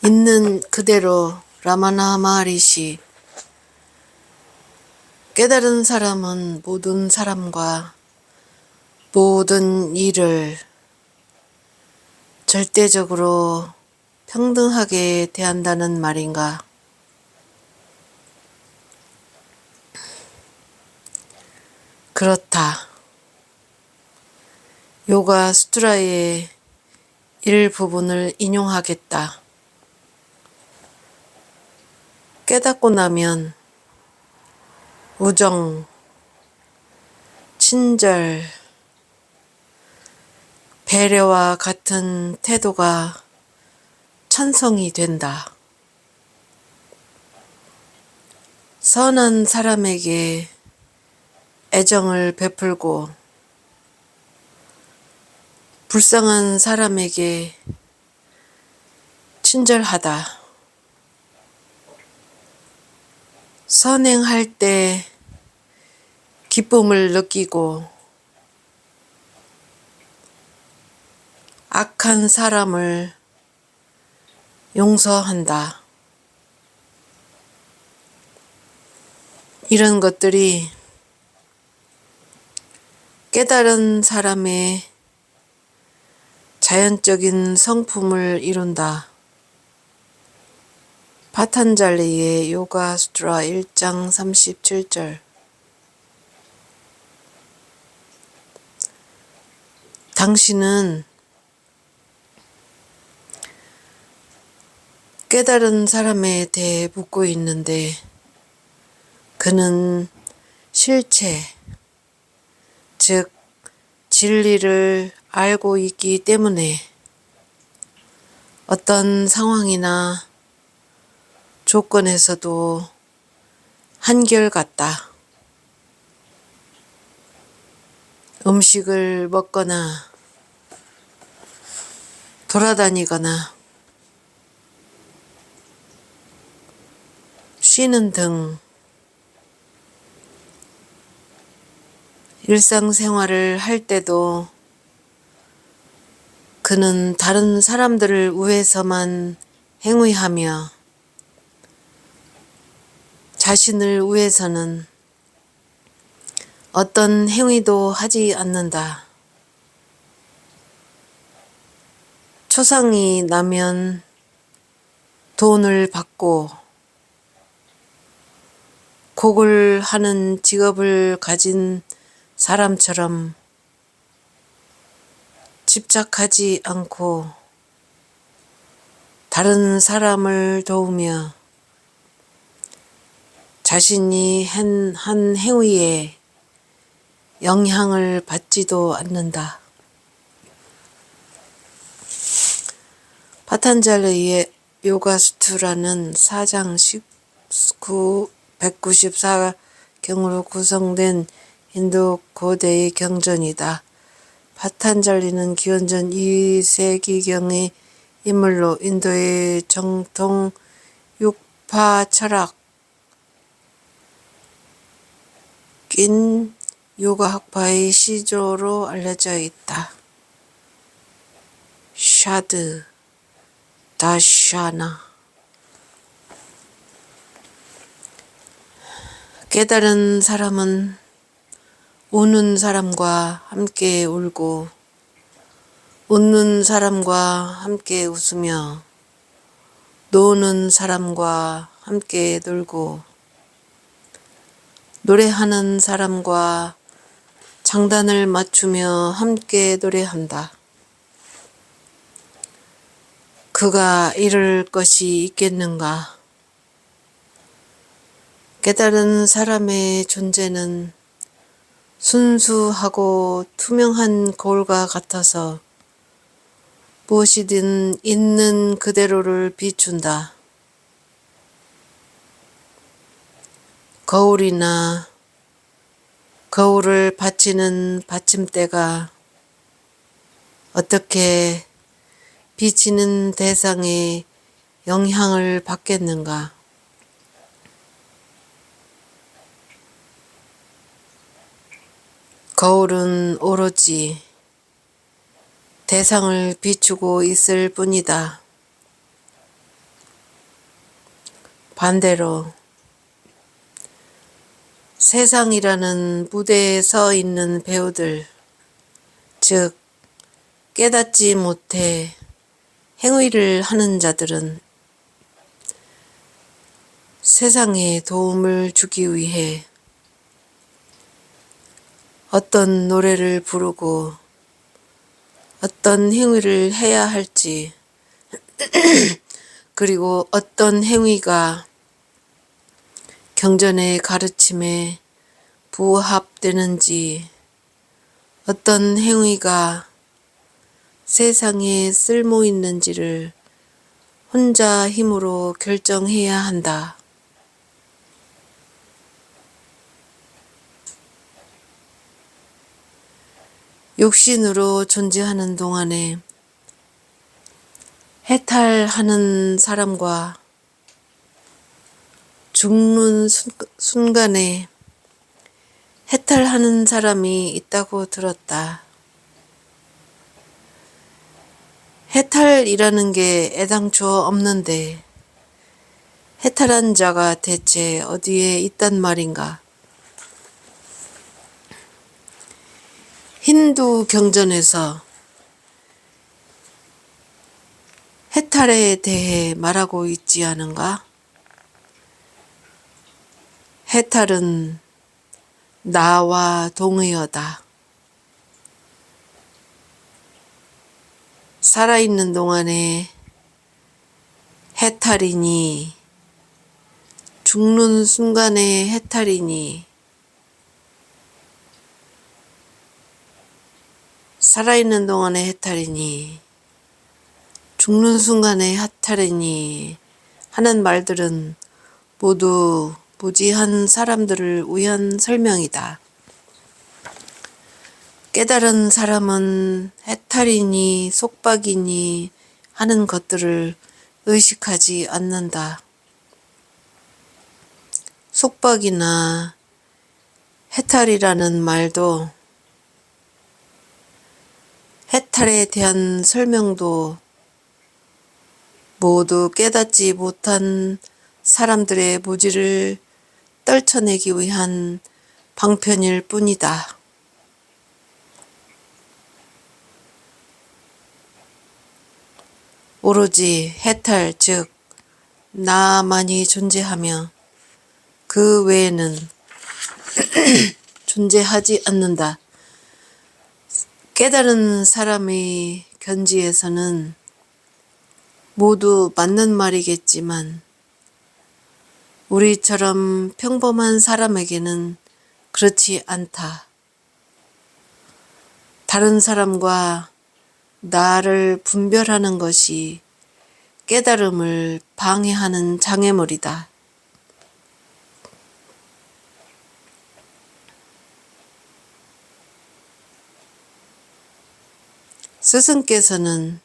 있는 그대로 라마나 마하리시. 깨달은 사람은 모든 사람과 모든 일을 절대적으로 평등하게 대한다는 말인가? 그렇다. 요가 수트라의 일부분을 인용하겠다. 깨닫고 나면 우정, 친절, 배려와 같은 태도가 천성이 된다. 선한 사람에게 애정을 베풀고 불쌍한 사람에게 친절하다. 선행할 때 기쁨을 느끼고 악한 사람을 용서한다. 이런 것들이 깨달은 사람의 자연적인 성품을 이룬다. 파탄잘리의 요가 수트라 1장 37절. 당신은 깨달은 사람에 대해 묻고 있는데 그는 실체, 즉 진리를 알고 있기 때문에 어떤 상황이나 조건에서도 한결같다. 음식을 먹거나 돌아다니거나 쉬는 등 일상생활을 할 때도 그는 다른 사람들을 위해서만 행위하며 자신을 위해서는 어떤 행위도 하지 않는다. 초상이 나면 돈을 받고 곡을 하는 직업을 가진 사람처럼 집착하지 않고 다른 사람을 도우며 자신이 한 행위에 영향을 받지도 않는다. 파탄잘리의 요가수트라는 4장 194경으로 구성된 인도 고대의 경전이다. 파탄잘리는 기원전 2세기경의 인물로 인도의 정통 육파 철학인 요가 학파의 시조로 알려져 있다. 샤드, 다샤나. 깨달은 사람은 우는 사람과 함께 울고 웃는 사람과 함께 웃으며 노는 사람과 함께 놀고 노래하는 사람과 장단을 맞추며 함께 노래한다. 그가 이룰 것이 있겠는가? 깨달은 사람의 존재는 순수하고 투명한 거울과 같아서 무엇이든 있는 그대로를 비춘다. 거울이나 거울을 받치는 받침대가 어떻게 비치는 대상의 영향을 받겠는가? 거울은 오로지 대상을 비추고 있을 뿐이다. 반대로 세상이라는 무대에 서 있는 배우들, 즉 깨닫지 못해 행위를 하는 자들은 세상에 도움을 주기 위해 어떤 노래를 부르고 어떤 행위를 해야 할지, 그리고 어떤 행위가 경전의 가르침에 부합되는지, 어떤 행위가 세상에 쓸모 있는지를 혼자 힘으로 결정해야 한다. 육신으로 존재하는 동안에 해탈하는 사람과 죽는 순간에 해탈하는 사람이 있다고 들었다. 해탈이라는 게 애당초 없는데 해탈한 자가 대체 어디에 있단 말인가? 힌두 경전에서 해탈에 대해 말하고 있지 않은가? 해탈은 나와 동의어다. 살아있는 동안에 해탈이니, 죽는 순간에 해탈이니, 살아있는 동안에 해탈이니, 죽는 순간에 해탈이니 하는 말들은 모두 무지한 사람들을 위한 설명이다. 깨달은 사람은 해탈이니 속박이니 하는 것들을 의식하지 않는다. 속박이나 해탈이라는 말도 해탈에 대한 설명도 모두 깨닫지 못한 사람들의 무지를 떨쳐내기 위한 방편일 뿐이다. 오로지 해탈, 즉 나만이 존재하며 그 외에는 존재하지 않는다. 깨달은 사람의 견지에서는 모두 맞는 말이겠지만 우리처럼 평범한 사람에게는 그렇지 않다. 다른 사람과 나를 분별하는 것이 깨달음을 방해하는 장애물이다. 스승께서는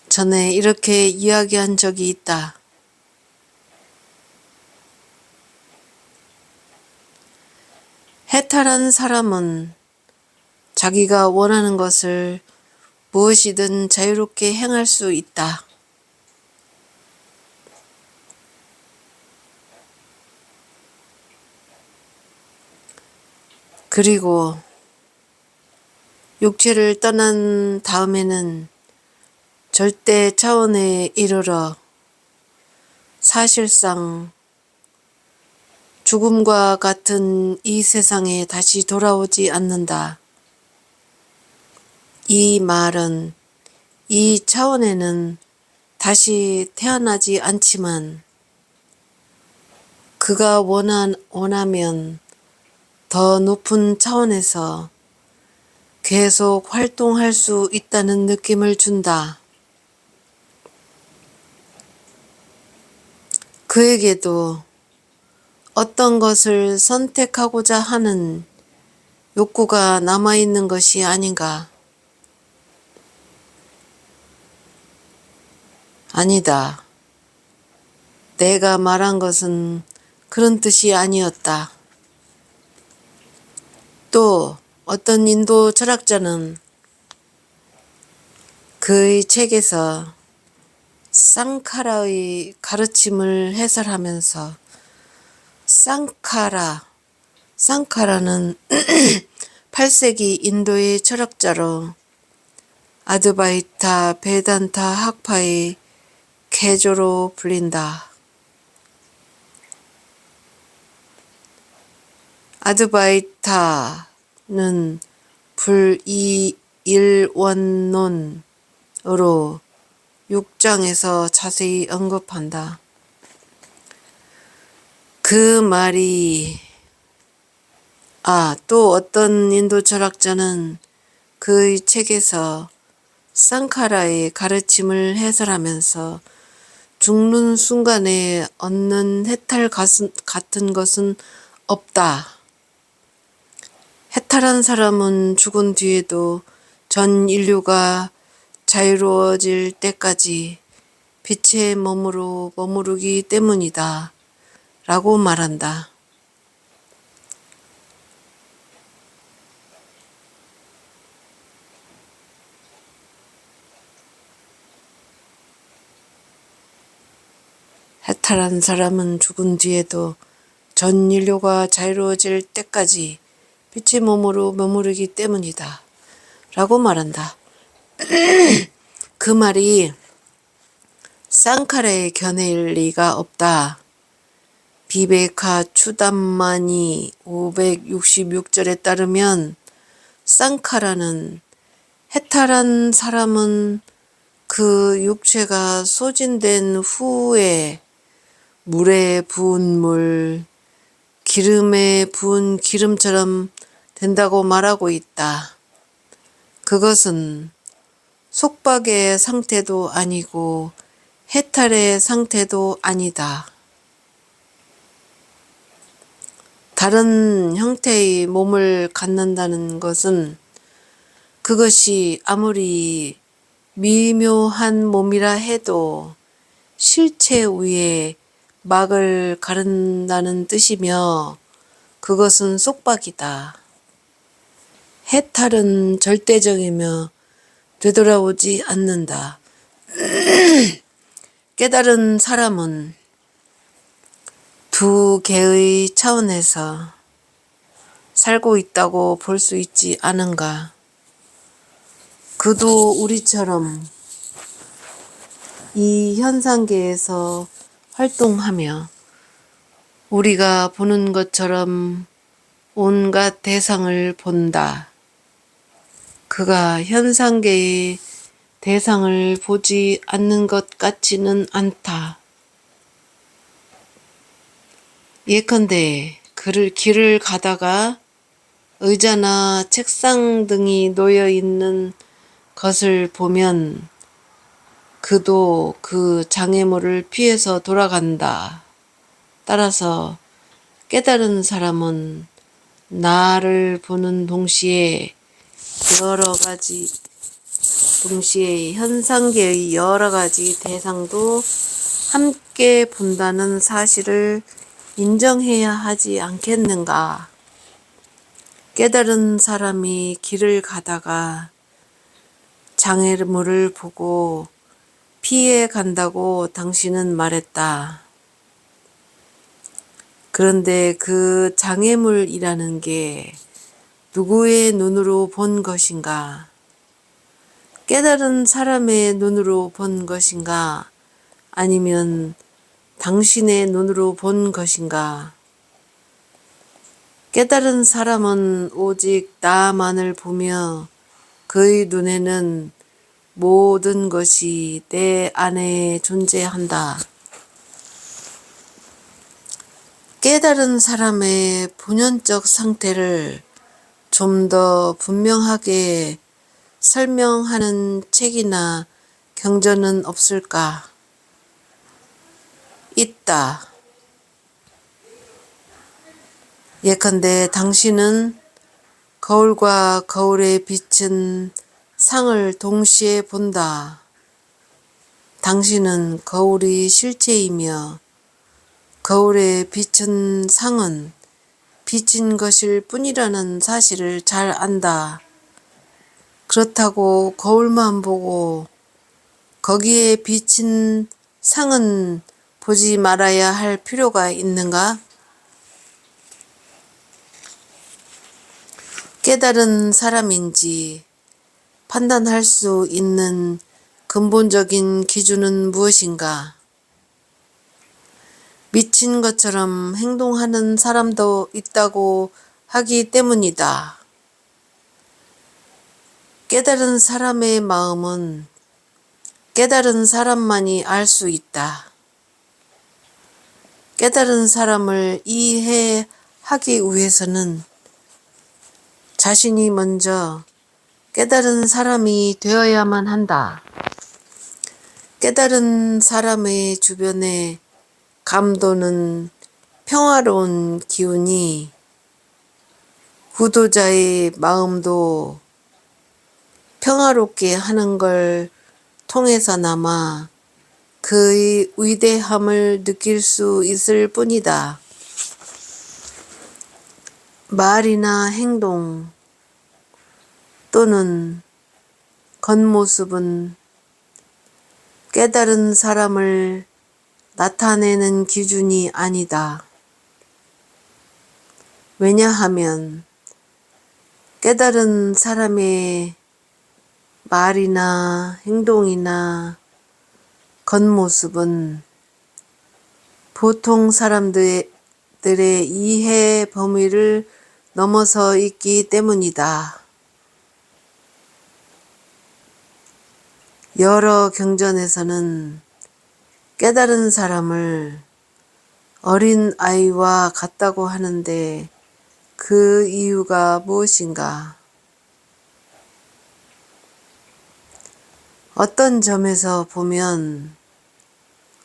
전에 이렇게 이야기한 적이 있다. 해탈한 사람은 자기가 원하는 것을 무엇이든 자유롭게 행할 수 있다. 그리고 육체를 떠난 다음에는 절대 차원에 이르러 사실상 죽음과 같은 이 세상에 다시 돌아오지 않는다. 이 말은 이 차원에는 다시 태어나지 않지만 그가 원하면 더 높은 차원에서 계속 활동할 수 있다는 느낌을 준다. 그에게도 어떤 것을 선택하고자 하는 욕구가 남아있는 것이 아닌가? 아니다. 내가 말한 것은 그런 뜻이 아니었다. 또 어떤 인도 철학자는 그의 책에서 쌍카라의 가르침을 해설하면서 쌍카라는 8세기 인도의 철학자로 아드바이타 베단타 학파의 개조로 불린다. 아드바이타는 불이일원론으로 6장에서 자세히 언급한다. 그 말이 또 어떤 인도 철학자는 그의 책에서 쌍카라의 가르침을 해설하면서 죽는 순간에 얻는 해탈 같은 것은 없다. 해탈한 사람은 죽은 뒤에도 전 인류가 자유로워질 때까지 빛의 몸으로 머무르기 때문이다. 라고 말한다. 해탈한 사람은 죽은 뒤에도 전 인류가 자유로워질 때까지 빛의 몸으로 머무르기 때문이다. 라고 말한다. 그 말이 쌍카라의 견해일 리가 없다. 비베카 추담마니 566절에 따르면 쌍카라는 해탈한 사람은 그 육체가 소진된 후에 물에 부은 물, 기름에 부은 기름처럼 된다고 말하고 있다. 그것은 속박의 상태도 아니고 해탈의 상태도 아니다. 다른 형태의 몸을 갖는다는 것은 그것이 아무리 미묘한 몸이라 해도 실체 위에 막을 가른다는 뜻이며 그것은 속박이다. 해탈은 절대적이며 되돌아오지 않는다. 깨달은 사람은 두 개의 차원에서 살고 있다고 볼 수 있지 않은가? 그도 우리처럼 이 현상계에서 활동하며 우리가 보는 것처럼 온갖 대상을 본다. 그가 현상계의 대상을 보지 않는 것 같지는 않다. 예컨대 그를 길을 가다가 의자나 책상 등이 놓여 있는 것을 보면 그도 그 장애물을 피해서 돌아간다. 따라서 깨달은 사람은 나를 보는 동시에 현상계의 여러 가지 대상도 함께 본다는 사실을 인정해야 하지 않겠는가? 깨달은 사람이 길을 가다가 장애물을 보고 피해 간다고 당신은 말했다. 그런데 그 장애물이라는 게 누구의 눈으로 본 것인가? 깨달은 사람의 눈으로 본 것인가? 아니면 당신의 눈으로 본 것인가? 깨달은 사람은 오직 나만을 보며 그의 눈에는 모든 것이 내 안에 존재한다. 깨달은 사람의 본연적 상태를 좀 더 분명하게 설명하는 책이나 경전은 없을까? 있다. 예컨대 당신은 거울과 거울에 비친 상을 동시에 본다. 당신은 거울이 실체이며 거울에 비친 상은 비친 것일 뿐이라는 사실을 잘 안다. 그렇다고 거울만 보고 거기에 비친 상은 보지 말아야 할 필요가 있는가? 깨달은 사람인지 판단할 수 있는 근본적인 기준은 무엇인가? 미친 것처럼 행동하는 사람도 있다고 하기 때문이다. 깨달은 사람의 마음은 깨달은 사람만이 알 수 있다. 깨달은 사람을 이해하기 위해서는 자신이 먼저 깨달은 사람이 되어야만 한다. 깨달은 사람의 주변에 감도는 평화로운 기운이 구도자의 마음도 평화롭게 하는 걸 통해서나마 그의 위대함을 느낄 수 있을 뿐이다. 말이나 행동 또는 겉모습은 깨달은 사람을 나타내는 기준이 아니다. 왜냐하면 깨달은 사람의 말이나 행동이나 겉모습은 보통 사람들의 이해 범위를 넘어서 있기 때문이다. 여러 경전에서는 깨달은 사람을 어린 아이와 같다고 하는데 그 이유가 무엇인가? 어떤 점에서 보면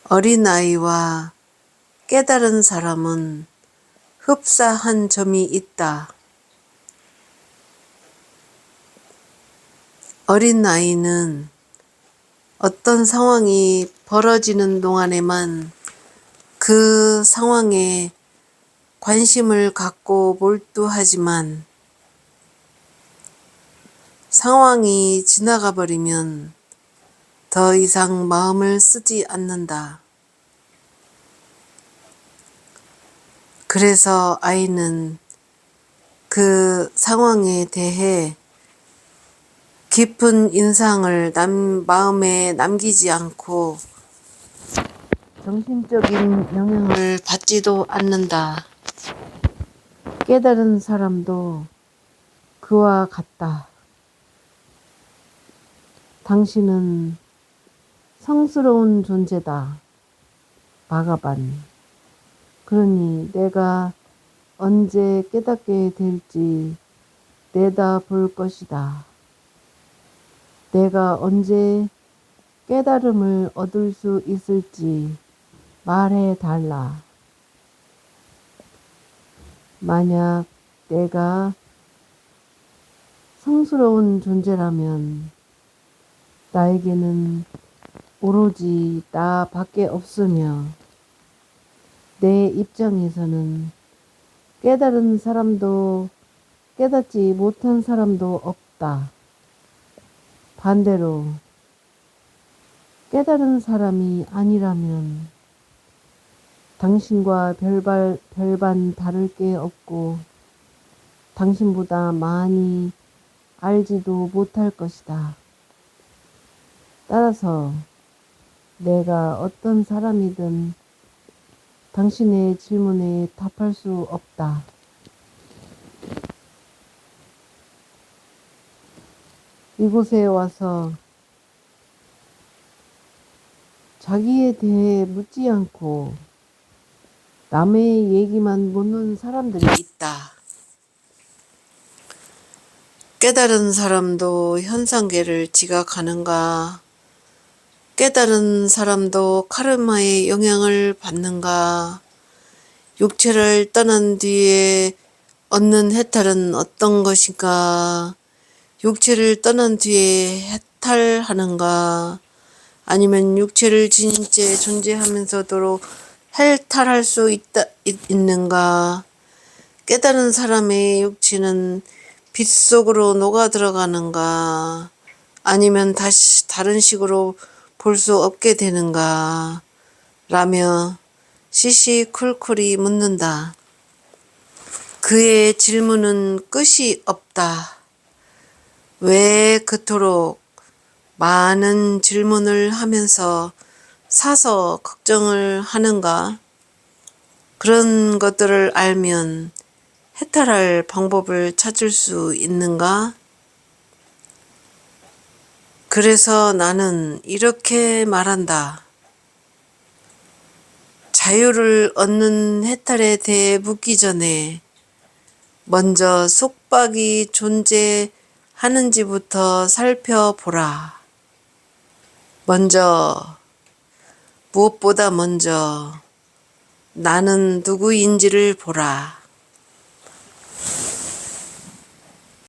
어린아이와 깨달은 사람은 흡사한 점이 있다. 어린아이는 어떤 상황이 벌어지는 동안에만 그 상황에 관심을 갖고 몰두하지만 상황이 지나가 버리면 더 이상 마음을 쓰지 않는다. 그래서 아이는 그 상황에 대해 깊은 인상을 마음에 남기지 않고 정신적인 영향을 받지도 않는다. 깨달은 사람도 그와 같다. 당신은 성스러운 존재다. 바가반. 그러니 내가 언제 깨닫게 될지 내다볼 것이다. 내가 언제 깨달음을 얻을 수 있을지 말해 달라. 만약 내가 성스러운 존재라면 나에게는 오로지 나밖에 없으며 내 입장에서는 깨달은 사람도 깨닫지 못한 사람도 없다. 반대로 깨달은 사람이 아니라면 당신과 별반 다를 게 없고 당신보다 많이 알지도 못할 것이다. 따라서 내가 어떤 사람이든 당신의 질문에 답할 수 없다. 이곳에 와서 자기에 대해 묻지 않고 남의 얘기만 묻는 사람들이 있다. 깨달은 사람도 현상계를 지각하는가? 깨달은 사람도 카르마의 영향을 받는가? 육체를 떠난 뒤에 얻는 해탈은 어떤 것인가? 육체를 떠난 뒤에 해탈하는가? 아니면 육체를 지닌 채 존재하면서도 해탈할 수 있는가? 깨달은 사람의 육체는 빛 속으로 녹아 들어가는가? 아니면 다시 다른 식으로 볼 수 없게 되는가? 라며 시시콜콜이 묻는다. 그의 질문은 끝이 없다. 왜 그토록 많은 질문을 하면서 사서 걱정을 하는가? 그런 것들을 알면 해탈할 방법을 찾을 수 있는가? 그래서 나는 이렇게 말한다. 자유를 얻는 해탈에 대해 묻기 전에 먼저 속박이 존재하는지부터 살펴보라. 무엇보다 먼저 나는 누구인지를 보라.